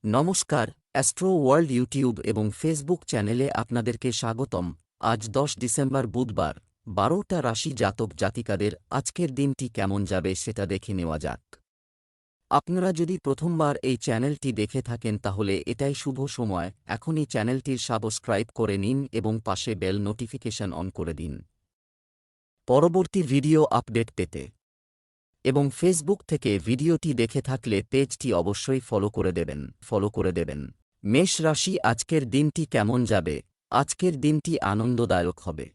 নমস্কার, astro world YouTube এবং Facebook চ্যানেলে আপনাদেরকে স্বাগতম। আজ 10 ডিসেম্বর বুধবার, 12টা রাশি জাতক জাতিকাদের আজকের দিনটি কেমন যাবে সেটা দেখে নেওয়া যাক। আপনারা যদি প্রথমবার এই চ্যানেলটি দেখে থাকেন তাহলে এটাই শুভ সময়, এখনই চ্যানেলটির সাবস্ক্রাইব করে নিন এবং পাশে বেল নোটিফিকেশন অন করে দিন পরবর্তী ভিডিও আপডেট পেতে। এবং ফেসবুক থেকে ভিডিওটি দেখে থাকলে পেজটি অবশ্যই ফলো করে দেবেন। মেষ রাশি, আজকের দিনটি কেমন যাবে? আজকের দিনটি আনন্দদায়ক হবে।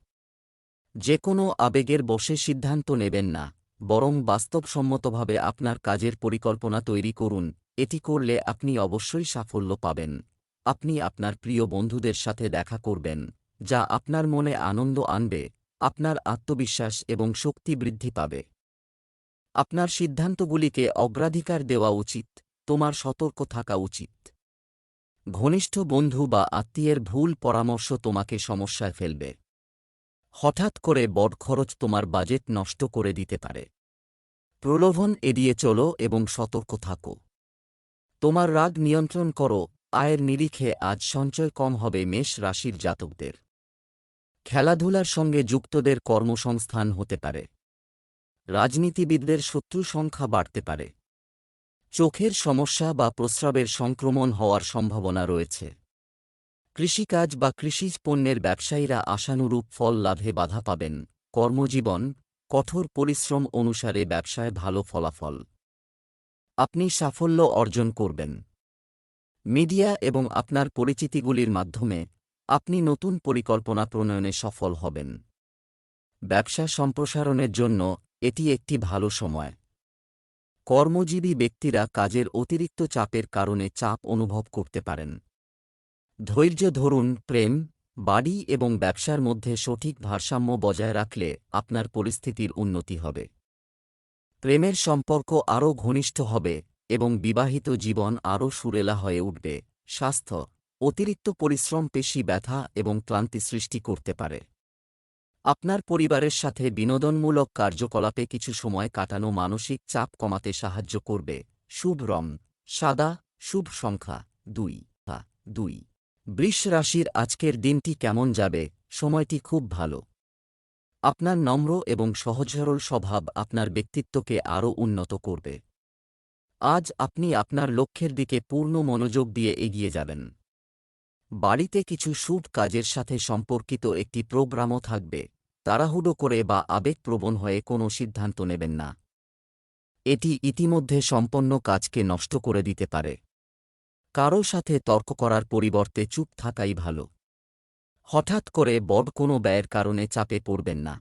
যে কোনো আবেগের বশে সিদ্ধান্ত নেবেন না, বরং বাস্তবসম্মতভাবে আপনার কাজের পরিকল্পনা তৈরি করুন। এটি করলে আপনি অবশ্যই সাফল্য পাবেন। আপনি আপনার প্রিয় বন্ধুদের সাথে দেখা করবেন, যা আপনার মনে আনন্দ আনবে। আপনার আত্মবিশ্বাস এবং শক্তি বৃদ্ধি পাবে। আপনার সিদ্ধান্তগুলিকে অগ্রাধিকার দেওয়া উচিত। তোমার সতর্ক থাকা উচিত। ঘনিষ্ঠ বন্ধু বা আত্মীয়ের ভুল পরামর্শ তোমাকে সমস্যায় ফেলবে। হঠাৎ করে বড় খরচ তোমার বাজেট নষ্ট করে দিতে পারে। প্রলোভন এড়িয়ে চলো এবং সতর্ক থাকো। তোমার রাগ নিয়ন্ত্রণ করো। আয়ের নিরিখে আজ সঞ্চয় কম হবে মেষ রাশির জাতকদের। খেলাধুলার সঙ্গে যুক্তদের কর্মসংস্থান হতে পারে। রাজনীতিবিদদের শত্রু সংখ্যা বাড়তে পারে। চোখের সমস্যা বা প্রস্রাবের সংক্রমণ হওয়ার সম্ভাবনা রয়েছে। কৃষিকাজ বা কৃষিজ পণ্যের ব্যবসায়ীরা আশানুরূপ ফল লাভে বাধা পাবেন। কর্মজীবন, কঠোর পরিশ্রম অনুসারে ব্যবসায় ভালো ফলাফল। আপনি সাফল্য অর্জন করবেন। মিডিয়া এবং আপনার পরিচিতিগুলির মাধ্যমে আপনি নতুন পরিকল্পনা প্রণয়নে সফল হবেন। ব্যবসা সম্প্রসারণের জন্য এটি একটি ভালো সময়। কর্মজীবী ব্যক্তিরা কাজের অতিরিক্ত চাপের কারণে চাপ অনুভব করতে পারেন। ধৈর্য ধরুন। প্রেম, বাড়ি এবং ব্যবসার মধ্যে সঠিক ভারসাম্য বজায় রাখলে আপনার পরিস্থিতির উন্নতি হবে। প্রেমের সম্পর্ক আরও ঘনিষ্ঠ হবে এবং বিবাহিত জীবন আরও সুরেলা হয়ে উঠবে। স্বাস্থ্য, অতিরিক্ত পরিশ্রম পেশি ব্যথা এবং ক্লান্তি সৃষ্টি করতে পারে। আপনার পরিবারের সাথে বিনোদনমূলক কার্যকলাপে কিছু সময় কাটানো মানসিক চাপ কমাতে সাহায্য করবে। শুভ রং সাদা, শুভ সংখ্যা 2। বৃষ রাশির আজকের দিনটি কেমন যাবে? সময়টি খুব ভালো। আপনার নম্র এবং সহজ সরল স্বভাব আপনার ব্যক্তিত্বকে আরও উন্নত করবে। আজ আপনি আপনার লক্ষ্যের দিকে পূর্ণ মনোযোগ দিয়ে এগিয়ে যাবেন। বাড়িতে কিছু শুভ কাজের সাথে সম্পর্কিত একটি প্রোগ্রামও থাকবে। তাড়াহুড়ো করে বা আবেগপ্রবণ হয়ে কোনো সিদ্ধান্ত নেবেন না। এটি ইতিমধ্যে সম্পন্ন কাজকে নষ্ট করে দিতে পারে। কারও সাথে তর্ক করার পরিবর্তে চুপ থাকাই ভালো। হঠাৎ করে বড় কোনো ব্যয়ের কারণে চাপে পড়বেন না,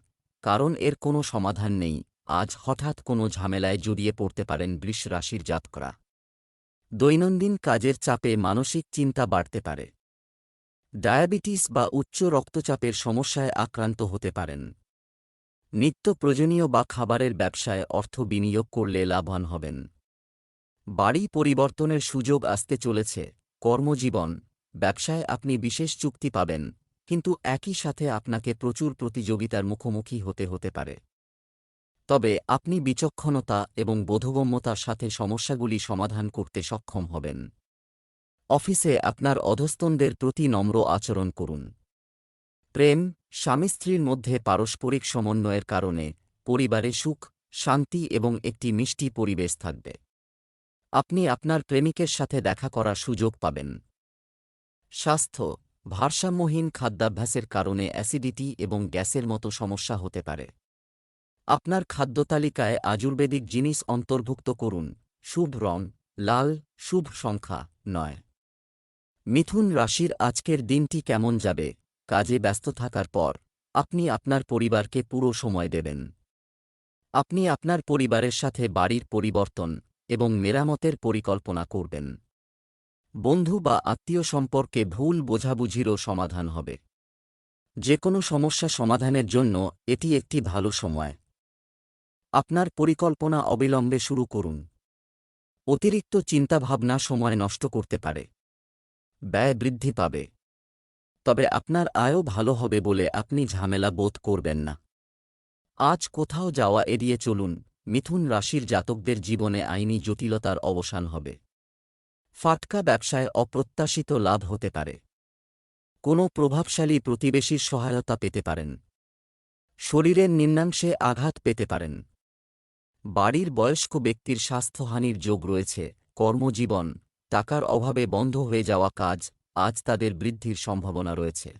কারণ এর কোনো সমাধান নেই। আজ হঠাৎ কোনো ঝামেলায় জড়িয়ে পড়তে পারেন বৃষ রাশির জাতকরা। দৈনন্দিন কাজের চাপে মানসিক চিন্তা বাড়তে পারে। ডায়াবেটিস বা উচ্চ রক্তচাপের সমস্যায় আক্রান্ত হতে পারেন। নিত্য প্রয়োজনীয় বা খাবারের ব্যবসায় অর্থ বিনিয়োগ করলে লাভবান হবেন। বাড়ি পরিবর্তনের সুযোগ আসতে চলেছে। কর্মজীবন, ব্যবসায় আপনি বিশেষ চুক্তি পাবেন, কিন্তু একই সাথে আপনাকে প্রচুর প্রতিযোগিতার মুখোমুখি হতে পারে। তবে আপনি বিচক্ষণতা এবং বোধগম্যতার সাথে সমস্যাগুলি সমাধান করতে সক্ষম হবেন। অফিসে আপনার অধস্তনদের প্রতি নম্র আচরণ করুন। প্রেম, স্বামী স্ত্রীর মধ্যে পারস্পরিক সমন্বয়ের কারণে পরিবারে সুখ, শান্তি এবং একটি মিষ্টি পরিবেশ থাকবে। আপনি আপনার প্রেমিকের সাথে দেখা করার সুযোগ পাবেন। স্বাস্থ্য, ভারসাম্যহীন খাদ্যাভ্যাসের কারণে অ্যাসিডিটি এবং গ্যাসের মতো সমস্যা হতে পারে। আপনার খাদ্যতালিকায় আয়ুর্বেদিক জিনিস অন্তর্ভুক্ত করুন। শুভ রং লাল, শুভ সংখ্যা 9। মিথুন রাশির আজকের দিনটি কেমন যাবে? কাজে ব্যস্ত থাকার পর আপনি আপনার পরিবারকে পুরো সময় দেবেন। আপনি আপনার পরিবারের সাথে বাড়ির পরিবর্তন এবং মেরামতের পরিকল্পনা করবেন। বন্ধু বা আত্মীয় সম্পর্কে ভুল বোঝাবুঝিরও সমাধান হবে। যে কোনো সমস্যা সমাধানের জন্য এটি একটি ভালো সময়। আপনার পরিকল্পনা অবিলম্বে শুরু করুন। অতিরিক্ত চিন্তাভাবনা সময় নষ্ট করতে পারে। ব্যয় বৃদ্ধি পাবে। তবে আপনার আয়ও ভালো হবে বলে আপনি ঝামেলা বোধ করবেন না। আজ কোথাও যাওয়া এড়িয়ে চলুন। মিথুন রাশির জাতকদের জীবনে আইনি জটিলতার অবসান হবে। ফাটকা ব্যবসায় অপ্রত্যাশিত লাভ হতে পারে। কোনো প্রভাবশালী প্রতিবেশীর সহায়তা পেতে পারেন। শরীরের নিম্নাংশে আঘাত পেতে পারেন। বাড়ির বয়স্ক ব্যক্তির স্বাস্থ্যহানির যোগ রয়েছে। কর্মজীবন, টাকার অভাবে বন্ধ হয়ে যাওয়া কাজ, আজ তাদের বৃদ্ধির সম্ভাবনা রয়েছে।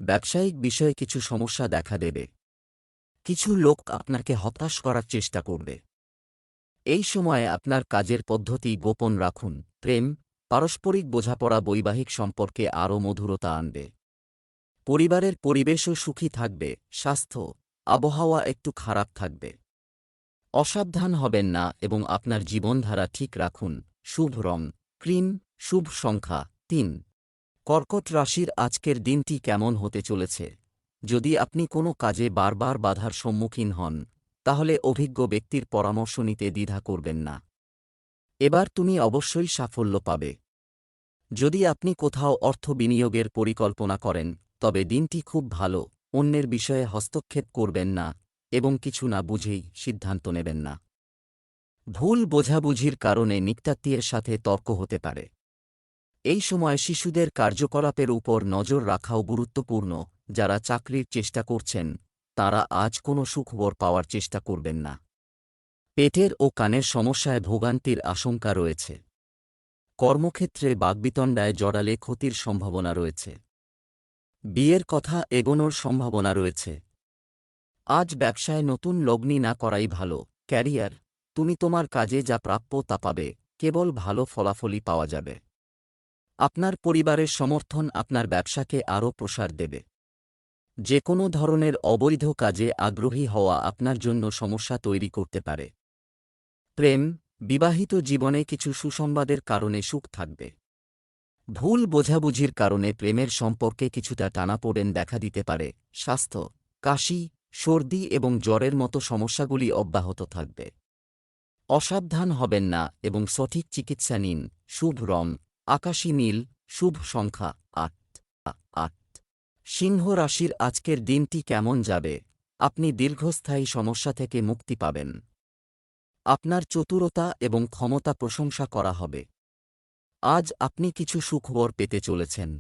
ব্যবসায়িক বিষয়ে কিছু সমস্যা দেখা দেবে। কিছু লোক আপনাকে হতাশ করার চেষ্টা করবে। এই সময়ে আপনার কাজের পদ্ধতি গোপন রাখুন। প্রেম, পারস্পরিক বোঝাপড়া বৈবাহিক সম্পর্কে আরও মধুরতা আনবে। পরিবারের পরিবেশও সুখী থাকবে। স্বাস্থ্য, আবহাওয়া একটু খারাপ থাকবে। অসাবধান হবেন না এবং আপনার জীবনধারা ঠিক রাখুন। শুভ রং ক্রিম, শুভ সংখ্যা ৩। কর্কট রাশির আজকের দিনটি কেমন হতে চলেছে? যদি আপনি কোনো কাজে বারবার বাধার সম্মুখীন হন, তাহলে অভিজ্ঞ ব্যক্তির পরামর্শ নিতে দ্বিধা করবেন না। এবার তুমি অবশ্যই সাফল্য পাবে। যদি আপনি কোথাও অর্থ বিনিয়োগের পরিকল্পনা করেন, তবে দিনটি খুব ভালো। অন্যের বিষয়ে হস্তক্ষেপ করবেন না এবং কিছু না বুঝেই সিদ্ধান্ত নেবেন না। ভুল বোঝাবুঝির কারণে নিকটাত্মীয়ের সাথে তর্ক হতে পারে। এই সময় শিশুদের কার্যকলাপের উপর নজর রাখাও গুরুত্বপূর্ণ। যারা চাকরির চেষ্টা করছেন, তারা আজ কোনো সুখবর পাওয়ার চেষ্টা করবেন না। পেটের ও কানের সমস্যায় ভোগান্তির আশঙ্কা রয়েছে। কর্মক্ষেত্রে বাগ্বিতণ্ডায় জড়ালে ক্ষতির সম্ভাবনা রয়েছে। বিয়ের কথা এগোনোর সম্ভাবনা রয়েছে। আজ ব্যবসায় নতুন লগ্নি না করাই ভালো। ক্যারিয়ার, তুমি তোমার কাজে যা প্রাপ্য তা পাবে। কেবল ভালো ফলাফলই পাওয়া যাবে। আপনার পরিবারের সমর্থন আপনার ব্যবসাকে আরও প্রসার দেবে। যে কোনো ধরনের অবৈধ কাজে আগ্রহী হওয়া আপনার জন্য সমস্যা তৈরি করতে পারে। প্রেম, বিবাহিত জীবনে কিছু সুসংবাদের কারণে সুখ থাকবে। ভুল বোঝাবুঝির কারণে প্রেমের সম্পর্কে কিছুটা টানাপোড়েন দেখা দিতে পারে। স্বাস্থ্য, কাশি, সর্দি এবং জ্বরের মতো সমস্যাগুলি অব্যাহত থাকবে। অসাবধান হবেন না এবং সঠিক চিকিৎসা নিন। শুভ রং আকাশী নীল, শুভ সংখ্যা ৮। সিংহ রাশির আজকের দিনটি কেমন যাবে? আপনি দীর্ঘস্থায়ী সমস্যা থেকে মুক্তি পাবেন। আপনার চতুরতা এবং ক্ষমতা প্রশংসা করা হবে। আজ আপনি কিছু সুখবর পেতে চলেছেন।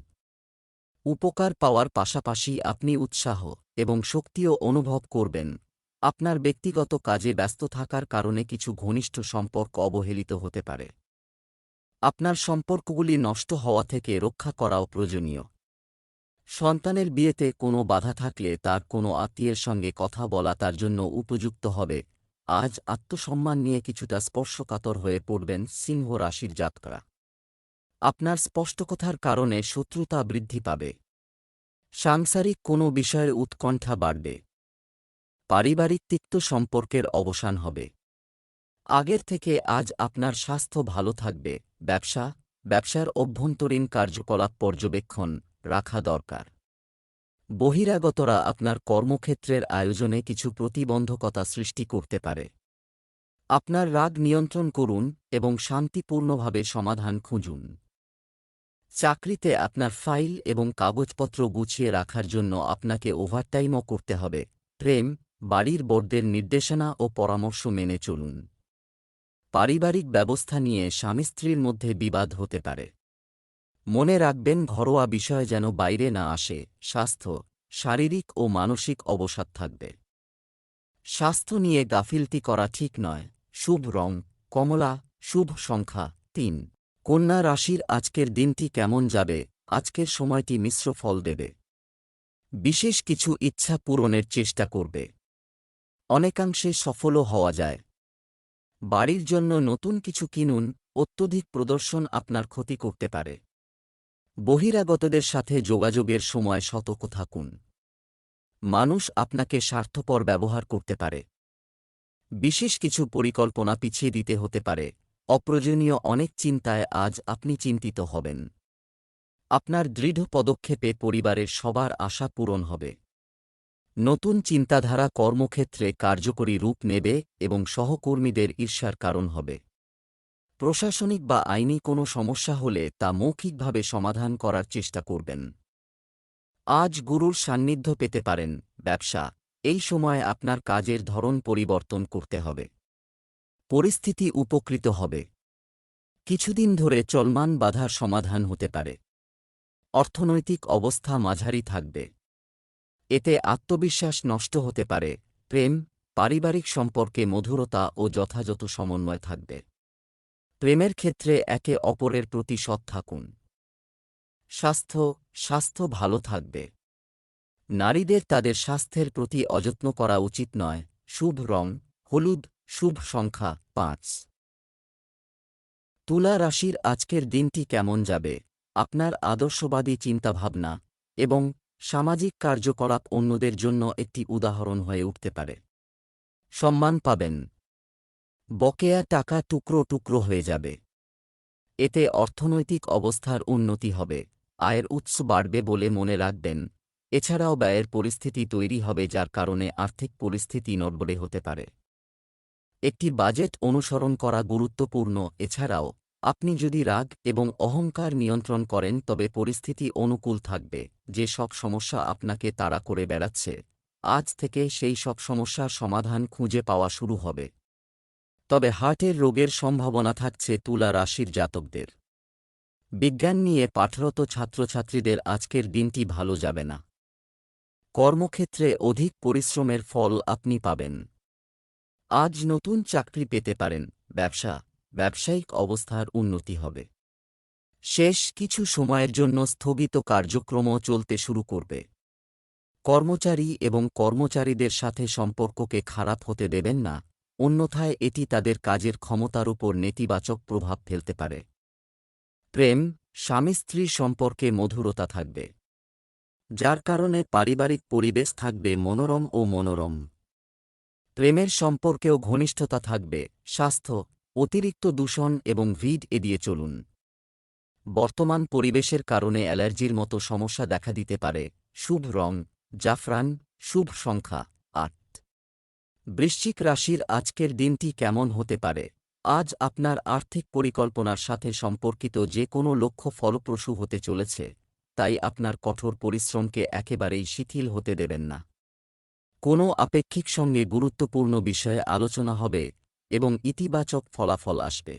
উপকার পাওয়ার পাশাপাশি আপনি উৎসাহ এবং শক্তিও অনুভব করবেন। আপনার ব্যক্তিগত কাজে ব্যস্ত থাকার কারণে কিছু ঘনিষ্ঠ সম্পর্ক অবহেলিত হতে পারে। আপনার সম্পর্কগুলি নষ্ট হওয়া থেকে রক্ষা করাও প্রয়োজনীয়। সন্তানের বিয়েতে কোনো বাধা থাকলে তার কোনো আত্মীয়ের সঙ্গে কথা বলা তার জন্য উপযুক্ত হবে। আজ আত্মসম্মান নিয়ে কিছুটা স্পর্শকাতর হয়ে পড়বেন সিংহ রাশির জাতকরা। আপনার স্পষ্টকথার কারণে শত্রুতা বৃদ্ধি পাবে। সাংসারিক কোনো বিষয়ের উৎকণ্ঠা বাড়বে। পারিবারিক তিক্ত সম্পর্কের অবসান হবে। আগের থেকে আজ আপনার স্বাস্থ্য ভালো থাকবে। ব্যবসার অভ্যন্তরীণ কার্যকলাপ পর্যবেক্ষণ রাখা দরকার। বহিরাগতরা আপনার কর্মক্ষেত্রের আয়োজনে কিছু প্রতিবন্ধকতা সৃষ্টি করতে পারে। আপনার রাগ নিয়ন্ত্রণ করুন এবং শান্তিপূর্ণভাবে সমাধান খুঁজুন। চাকরিতে আপনার ফাইল এবং কাগজপত্র গুছিয়ে রাখার জন্য আপনাকে ওভারটাইমও করতে হবে। প্রেম, বাড়ির বড়দের নির্দেশনা ও পরামর্শ মেনে চলুন। পারিবারিক ব্যবস্থা নিয়ে স্বামী স্ত্রীর মধ্যে বিবাদ হতে পারে। মনে রাখবেন ঘরোয়া বিষয় যেন বাইরে না আসে। স্বাস্থ্য, শারীরিক ও মানসিক অবসাদ থাকবে। স্বাস্থ্য নিয়ে গাফিলতি করা ঠিক নয়। শুভ রং কমলা, শুভ সংখ্যা ৩। কন্যা রাশির আজকের দিনটি কেমন যাবে? আজকের সময়টি মিশ্র ফল দেবে। বিশেষ কিছু ইচ্ছা পূরণের চেষ্টা করবে। অনেকাংশে সফলও হওয়া যায়। বাড়ির জন্য নতুন কিছু কিনুন। অত্যধিক প্রদর্শন আপনার ক্ষতি করতে পারে। বহিরাগতদের সাথে যোগাযোগের সময় সতর্ক থাকুন। মানুষ আপনাকে স্বার্থপর ব্যবহার করতে পারে। বিশেষ কিছু পরিকল্পনা পিছিয়ে দিতে হতে পারে। অপ্রয়োজনীয় অনেক চিন্তায় আজ আপনি চিন্তিত হবেন। আপনার দৃঢ় পদক্ষেপে পরিবারের সবার আশা পূরণ হবে। নতুন চিন্তাধারা কর্মক্ষেত্রে কার্যকরী রূপ নেবে এবং সহকর্মীদের ঈর্ষার কারণ হবে। প্রশাসনিক বা আইনি কোনো সমস্যা হলে তা মৌখিকভাবে সমাধান করার চেষ্টা করবেন। আজ গুরুর সান্নিধ্য পেতে পারেন। ব্যবসা, এই সময় আপনার কাজের ধরন পরিবর্তন করতে হবে। পরিস্থিতি উপকৃত হবে। কিছুদিন ধরে চলমান বাধার সমাধান হতে পারে। অর্থনৈতিক অবস্থা মাঝারি থাকবে। এতে আত্মবিশ্বাস নষ্ট হতে পারে। প্রেম, পারিবারিক সম্পর্কে মধুরতা ও যথাযথ সমন্বয় থাকবে। প্রেমের ক্ষেত্রে একে অপরের প্রতি সৎ থাকুন। স্বাস্থ্য ভালো থাকবে। নারীদের তাদের স্বাস্থ্যের প্রতি অযত্ন করা উচিত নয়। শুভ রং হলুদ, শুভ সংখ্যা 5। তুলা রাশির আজকের দিনটি কেমন যাবে? আপনার আদর্শবাদী চিন্তাভাবনা এবং সামাজিক কার্যকলাপ অন্যদের জন্য একটি উদাহরণ হয়ে উঠতে পারে। সম্মান পাবেন। বকেয়া টাকা টুকরো টুকরো হয়ে যাবে। এতে অর্থনৈতিক অবস্থার উন্নতি হবে। আয়ের উৎস বাড়বে বলে মনে রাখবেন। এছাড়াও ব্যয়ের পরিস্থিতি তৈরি হবে, যার কারণে আর্থিক পরিস্থিতি নড়বড়ে হতে পারে। একটি বাজেট অনুসরণ করা গুরুত্বপূর্ণ। এছাড়াও আপনি যদি রাগ এবং অহংকার নিয়ন্ত্রণ করেন তবে পরিস্থিতি অনুকূল থাকবে। যে সব সমস্যা আপনাকে তাড়া করে বেড়াচ্ছে, আজ থেকে সেই সব সমস্যার সমাধান খুঁজে পাওয়া শুরু হবে। তবে হার্টের রোগের সম্ভাবনা থাকছে তুলা রাশির জাতকদের। বিজ্ঞান নিয়ে পাঠরত ছাত্রছাত্রীদের আজকের দিনটি ভালো যাবে না। কর্মক্ষেত্রে অধিক পরিশ্রমের ফল আপনি পাবেন। আজ নতুন চাকরি পেতে পারেন। ব্যবসায়িক অবস্থার উন্নতি হবে। শেষ কিছু সময়ের জন্য স্থগিত কার্যক্রমও চলতে শুরু করবে। কর্মচারী এবং কর্মচারীদের সাথে সম্পর্ককে খারাপ হতে দেবেন না, অন্যথায় এটি তাদের কাজের ক্ষমতার উপর নেতিবাচক প্রভাব ফেলতে পারে। প্রেম, স্বামী স্ত্রীর সম্পর্কে মধুরতা থাকবে, যার কারণে পারিবারিক পরিবেশ থাকবে মনোরম। প্রেমের সম্পর্কেও ঘনিষ্ঠতা থাকবে। স্বাস্থ্য, অতিরিক্ত দূষণ এবং ভিড় এড়িয়ে চলুন। বর্তমান পরিবেশের কারণে অ্যালার্জির মতো সমস্যা দেখা দিতে পারে। শুভ রং জাফরান, শুভ সংখ্যা 8। বৃশ্চিক রাশির আজকের দিনটি কেমন হতে পারে? আজ আপনার আর্থিক পরিকল্পনার সাথে সম্পর্কিত যে কোনো লক্ষ্য ফলপ্রসূ হতে চলেছে, তাই আপনার কঠোর পরিশ্রমকে একেবারেই শিথিল হতে দেবেন না। কোনো আপেক্ষিক সঙ্গে গুরুত্বপূর্ণ বিষয়ে আলোচনা হবে এবং ইতিবাচক ফলাফল আসবে।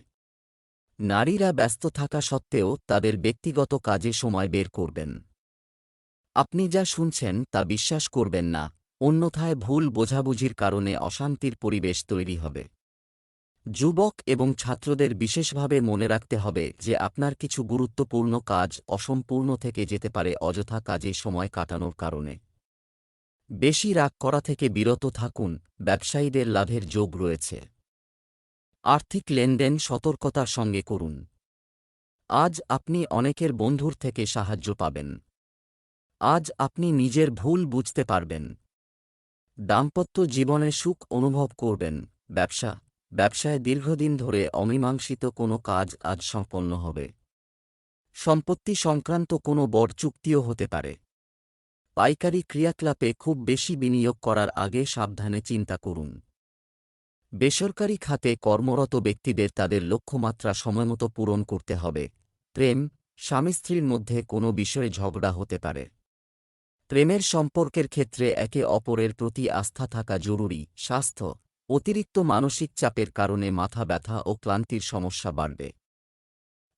নারীরা ব্যস্ত থাকা সত্ত্বেও তাদের ব্যক্তিগত কাজে সময় বের করবেন। আপনি যা শুনছেন তা বিশ্বাস করবেন না, অন্যথায় ভুল বোঝাবুঝির কারণে অশান্তির পরিবেশ তৈরি হবে। যুবক এবং ছাত্রদের বিশেষভাবে মনে রাখতে হবে যে আপনার কিছু গুরুত্বপূর্ণ কাজ অসম্পূর্ণ থেকে যেতে পারে অযথা কাজে সময় কাটানোর কারণে। বেশি রাগ করা থেকে বিরত থাকুন। ব্যবসায়ীদের লাভের যোগ রয়েছে। আর্থিক লেনদেন সতর্কতার সঙ্গে করুন। আজ আপনি অনেকের বন্ধুর থেকে সাহায্য পাবেন। আজ আপনি নিজের ভুল বুঝতে পারবেন। দাম্পত্য জীবনে সুখ অনুভব করবেন। ব্যবসায় দীর্ঘদিন ধরে অমীমাংসিত কোনো কাজ আজ সম্পন্ন হবে। সম্পত্তি সংক্রান্ত কোনো বড় চুক্তিও হতে পারে। পাইকারি ক্রিয়াকলাপে খুব বেশি বিনিয়োগ করার আগে সাবধানে চিন্তা করুন। বেসরকারি খাতে কর্মরত ব্যক্তিদের তাদের লক্ষ্যমাত্রা সময়মতো পূরণ করতে হবে। প্রেম, স্বামী স্ত্রীর মধ্যে কোনো বিষয়ে ঝগড়া হতে পারে। প্রেমের সম্পর্কের ক্ষেত্রে একে অপরের প্রতি আস্থা থাকা জরুরি। স্বাস্থ্য, অতিরিক্ত মানসিক চাপের কারণে মাথা ব্যথা ও ক্লান্তির সমস্যা বাড়বে।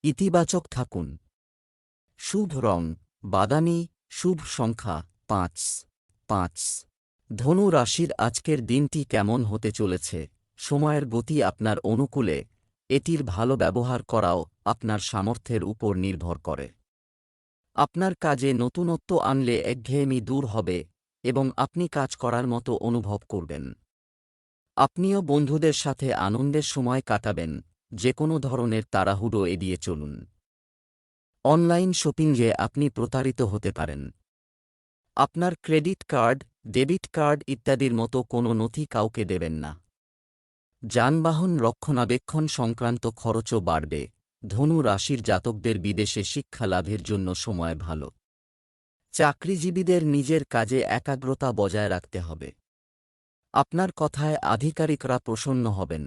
ইতিবাচক থাকুন। শুভ রং বাদামি, শুভ সংখ্যা 5। ধনু রাশির আজকের দিনটি কেমন হতে চলেছে? সময়ের গতি আপনার অনুকূলে, এটির ভালো ব্যবহার করাও আপনার সামর্থ্যের উপর নির্ভর করে। আপনার কাজে নতুনত্ব আনলে একঘেয়েমি দূর হবে এবং আপনি কাজ করার মতো অনুভব করবেন। আপনিও বন্ধুদের সাথে আনন্দের সময় কাটাবেন। যে কোনো ধরনের তাড়াহুড়ো এড়িয়ে চলুন। অনলাইন শপিংয়ে আপনি প্রতারিত হতে পারেন। আপনার ক্রেডিট কার্ড, ডেবিট কার্ড ইত্যাদির মতো কোনো নথি কাউকে দেবেন না। যানবাহন রক্ষণাবেক্ষণ সংক্রান্ত খরচও বাড়বে। ধনু রাশির জাতকদের বিদেশে শিক্ষা লাভের জন্য সময় ভালো। চাকরিজীবীদের নিজের কাজে একাগ্রতা বজায় রাখতে হবে। আপনার কথায় আধিকারিকরা প্রসন্ন হবেন।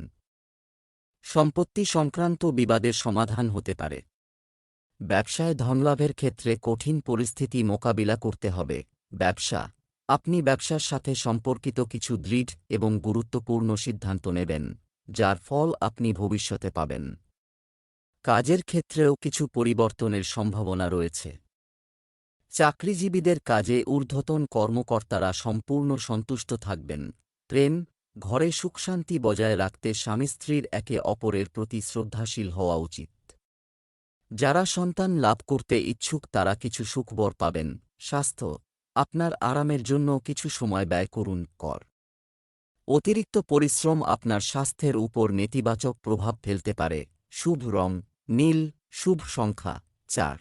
সম্পত্তি সংক্রান্ত বিবাদের সমাধান হতে পারে। ব্যবসায় ধনলাভের ক্ষেত্রে কঠিন পরিস্থিতি মোকাবিলা করতে হবে। আপনি ব্যবসার সাথে সম্পর্কিত কিছু দৃঢ় এবং গুরুত্বপূর্ণ সিদ্ধান্ত নেবেন, যার ফল আপনি ভবিষ্যতে পাবেন। কাজের ক্ষেত্রেও কিছু পরিবর্তনের সম্ভাবনা রয়েছে। চাকরিজীবীদের কাজে ঊর্ধ্বতন কর্মকর্তারা সম্পূর্ণ সন্তুষ্ট থাকবেন। প্রেম, ঘরে সুখশান্তি বজায় রাখতে স্বামী স্ত্রীর একে অপরের প্রতি শ্রদ্ধাশীল হওয়া উচিত। যারা সন্তান লাভ করতে ইচ্ছুক তারা কিছু সুখবর পাবেন। স্বাস্থ্য, আপনার আরামের জন্য কিছু সময় ব্যয় করুন। অতিরিক্ত পরিশ্রম আপনার স্বাস্থ্যের উপর নেতিবাচক প্রভাব ফেলতে পারে। শুভ রং নীল, শুভ সংখ্যা 4।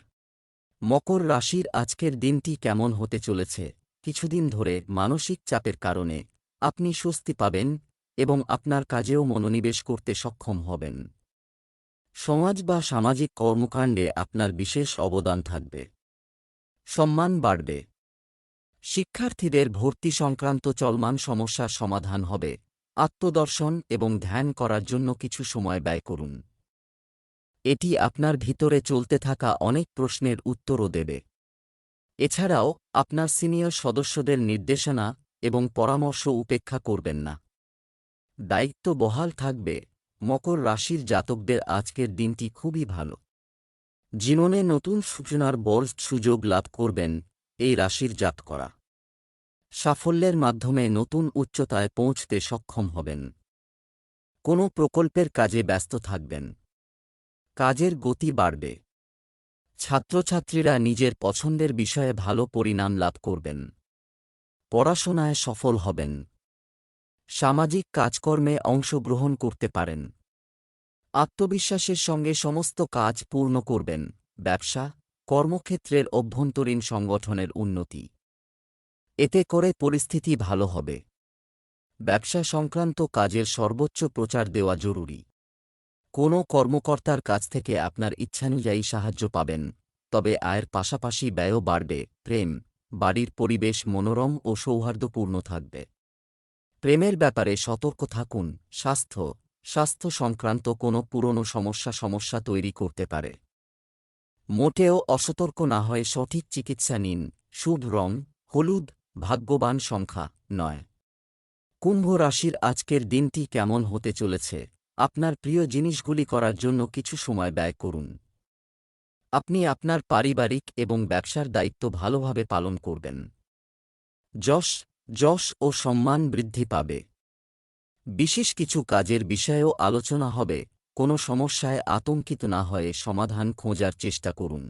মকর রাশির আজকের দিনটি কেমন হতে চলেছে? কিছুদিন ধরে মানসিক চাপের কারণে আপনি স্বস্তি পাবেন এবং আপনার কাজেও মনোনিবেশ করতে সক্ষম হবেন। সমাজ বা সামাজিক কর্মকাণ্ডে আপনার বিশেষ অবদান থাকবে। সম্মান বাড়বে। শিক্ষার্থীদের ভর্তি সংক্রান্ত চলমান সমস্যার সমাধান হবে। আত্মদর্শন এবং ধ্যান করার জন্য কিছু সময় ব্যয় করুন। এটি আপনার ভিতরে চলতে থাকা অনেক প্রশ্নের উত্তরও দেবে। এছাড়াও আপনার সিনিয়র সদস্যদের নির্দেশনা এবং পরামর্শ উপেক্ষা করবেন না। দায়িত্ব বহাল থাকবে। মকর রাশির জাতকদের আজকের দিনটি খুবই ভালো। জীবনে নতুন সূচনার বড় সুযোগ লাভ করবেন এই রাশির জাতকরা। সাফল্যের মাধ্যমে নতুন উচ্চতায় পৌঁছতে সক্ষম হবেন। কোনো প্রকল্পের কাজে ব্যস্ত থাকবেন। কাজের গতি বাড়বে। ছাত্রছাত্রীরা নিজের পছন্দের বিষয়ে ভালো পরিণাম লাভ করবেন। পড়াশোনায় সফল হবেন। সামাজিক কাজকর্মে অংশগ্রহণ করতে পারেন। আত্মবিশ্বাসের সঙ্গে সমস্ত কাজ পূর্ণ করবেন। ব্যবসা, কর্মক্ষেত্রের অভ্যন্তরীণ সংগঠনের উন্নতি। এতে করে পরিস্থিতি ভালো হবে। ব্যবসা সংক্রান্ত কাজের সর্বোচ্চ প্রচার দেওয়া জরুরি। কোনো কর্মকর্তার কাছ থেকে আপনার ইচ্ছানুযায়ী সাহায্য পাবেন, তবে আয়ের পাশাপাশি ব্যয়ও বাড়বে। প্রেম, বাড়ির পরিবেশ মনোরম ও সৌহার্দ্যপূর্ণ থাকবে। প্রেমের ব্যাপারে সতর্ক থাকুন। স্বাস্থ্য সংক্রান্ত কোনো পুরনো সমস্যা তৈরি করতে পারে। মোটেও অসতর্ক না হয়ে সঠিক চিকিৎসা নিন। শুভ রং হলুদ, ভাগ্যবান সংখ্যা 9। কুম্ভ রাশির আজকের দিনটি কেমন হতে চলেছে? আপনার প্রিয় জিনিসগুলি করার জন্য কিছু সময় ব্যয় করুন। আপনি আপনার পারিবারিক এবং ব্যবসার দায়িত্ব ভালোভাবে পালন করবেন। যশ ও সম্মান বৃদ্ধি পাবে। বিশেষ কিছু কাজের বিষয়েও আলোচনা হবে। কোনো সমস্যায় আতঙ্কিত না হয়ে সমাধান খোঁজার চেষ্টা করুন।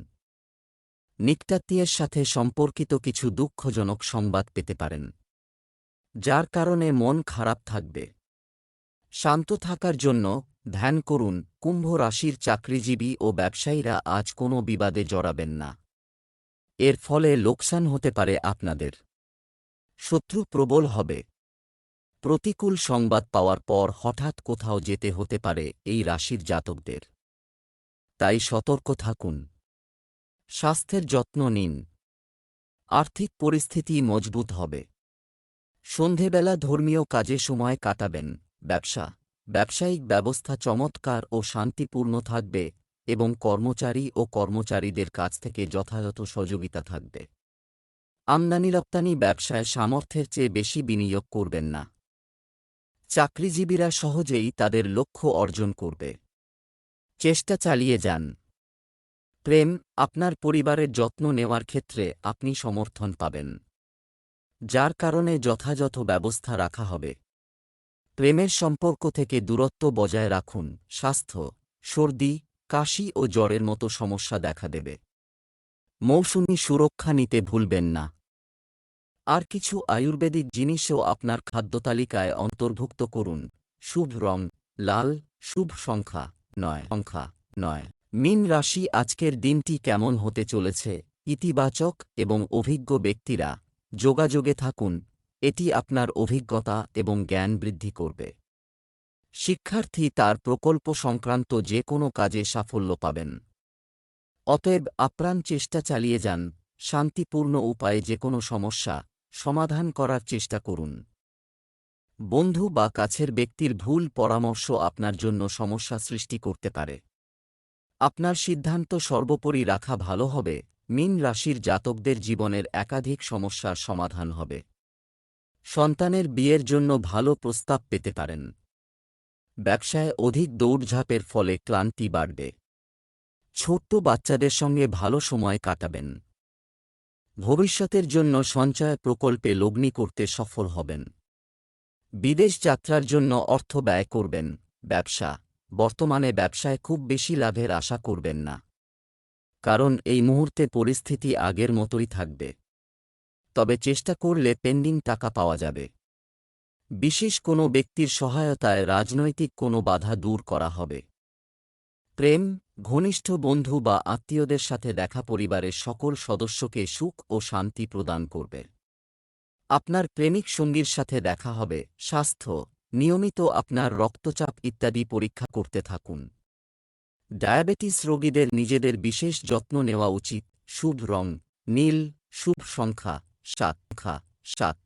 নিকটাত্মীয়ের সাথে সম্পর্কিত কিছু দুঃখজনক সংবাদ পেতে পারেন, যার কারণে মন খারাপ থাকবে। শান্ত থাকার জন্য ধ্যান করুন। কুম্ভ রাশির চাকরিজীবী ও ব্যবসায়ীরা আজ কোনো বিবাদে জড়াবেন না। এর ফলে লোকসান হতে পারে আপনাদের। শত্রু প্রবল হবে। প্রতিকূল সংবাদ পাওয়ার পর হঠাৎ কোথাও যেতে হতে পারে এই রাশির জাতকদের। তাই সতর্ক থাকুন। স্বাস্থ্যের যত্ন নিন। আর্থিক পরিস্থিতি মজবুত হবে। সন্ধেবেলা ধর্মীয় কাজে সময় কাটাবেন। ব্যবসায়িক ব্যবস্থা চমৎকার ও শান্তিপূর্ণ থাকবে এবং কর্মচারীদের কাছ থেকে যথাযথ সহযোগিতা থাকবে। আমদানি রপ্তানি ব্যবসায় সামর্থ্যের চেয়ে বেশি বিনিয়োগ করবেন না। চাকরিজীবীরা সহজেই তাদের লক্ষ্য অর্জন করবে। চেষ্টা চালিয়ে যান। প্রেম, আপনার পরিবারের যত্ন নেওয়ার ক্ষেত্রে আপনি সমর্থন পাবেন, যার কারণে যথাযথ ব্যবস্থা রাখা হবে। প্রেমের সম্পর্ক থেকে দূরত্ব বজায় রাখুন। স্বাস্থ্য, সর্দি, কাশি ও জ্বরের মতো সমস্যা দেখা দেবে। মৌসুমি সুরক্ষা নিতে ভুলবেন না। আর কিছু আয়ুর্বেদিক জিনিসও আপনার খাদ্যতালিকায় অন্তর্ভুক্ত করুন। শুভ রং লাল, শুভ সংখ্যা 9। মীন রাশি আজকের দিনটি কেমন হতে চলেছে? ইতিবাচক এবং অভিজ্ঞ ব্যক্তিরা যোগাযোগে থাকুন। এটি আপনার অভিজ্ঞতা এবং জ্ঞান বৃদ্ধি করবে। শিক্ষার্থী তার প্রকল্প সংক্রান্ত যে কোনো কাজে সাফল্য পাবেন। অতএব আপ্রাণ চেষ্টা চালিয়ে যান। শান্তিপূর্ণ উপায়ে যে কোনো সমস্যা সমাধান করার চেষ্টা করুন। বন্ধু বা কাছের ব্যক্তির ভুল পরামর্শ আপনার জন্য সমস্যা সৃষ্টি করতে পারে। আপনার সিদ্ধান্ত সর্বোপরি রাখা ভালো হবে। মীন রাশির জাতকদের জীবনের একাধিক সমস্যার সমাধান হবে। সন্তানের বিয়ের জন্য ভালো প্রস্তাব পেতে পারেন। ব্যবসায় অধিক দৌড়ঝাঁপের ফলে ক্লান্তি বাড়বে। ছোট্ট বাচ্চাদের সঙ্গে ভালো সময় কাটাবেন। ভবিষ্যতের জন্য সঞ্চয় প্রকল্পে লগ্নি করতে সফল হবেন। বিদেশ যাত্রার জন্য অর্থ ব্যয় করবেন। ব্যবসা, বর্তমানে ব্যবসায় খুব বেশি লাভের আশা করবেন না, কারণ এই মুহূর্তে পরিস্থিতি আগের মতোই থাকবে। তবে চেষ্টা করলে পেন্ডিং টাকা পাওয়া যাবে। বিশেষ কোনো ব্যক্তির সহায়তায় রাজনৈতিক কোনো বাধা দূর করা হবে। প্রেম, ঘনিষ্ঠ বন্ধু বা আত্মীয়দের সাথে দেখা পরিবারের সকল সদস্যকে সুখ ও শান্তি প্রদান করবে। আপনার প্রেমিক সঙ্গীর সাথে দেখা হবে। স্বাস্থ্য, নিয়মিত আপনার রক্তচাপ ইত্যাদি পরীক্ষা করতে থাকুন। ডায়াবেটিস রোগীদের নিজেদের বিশেষ যত্ন নেওয়া উচিত। শুভ রং নীল, শুভ সংখ্যা 7।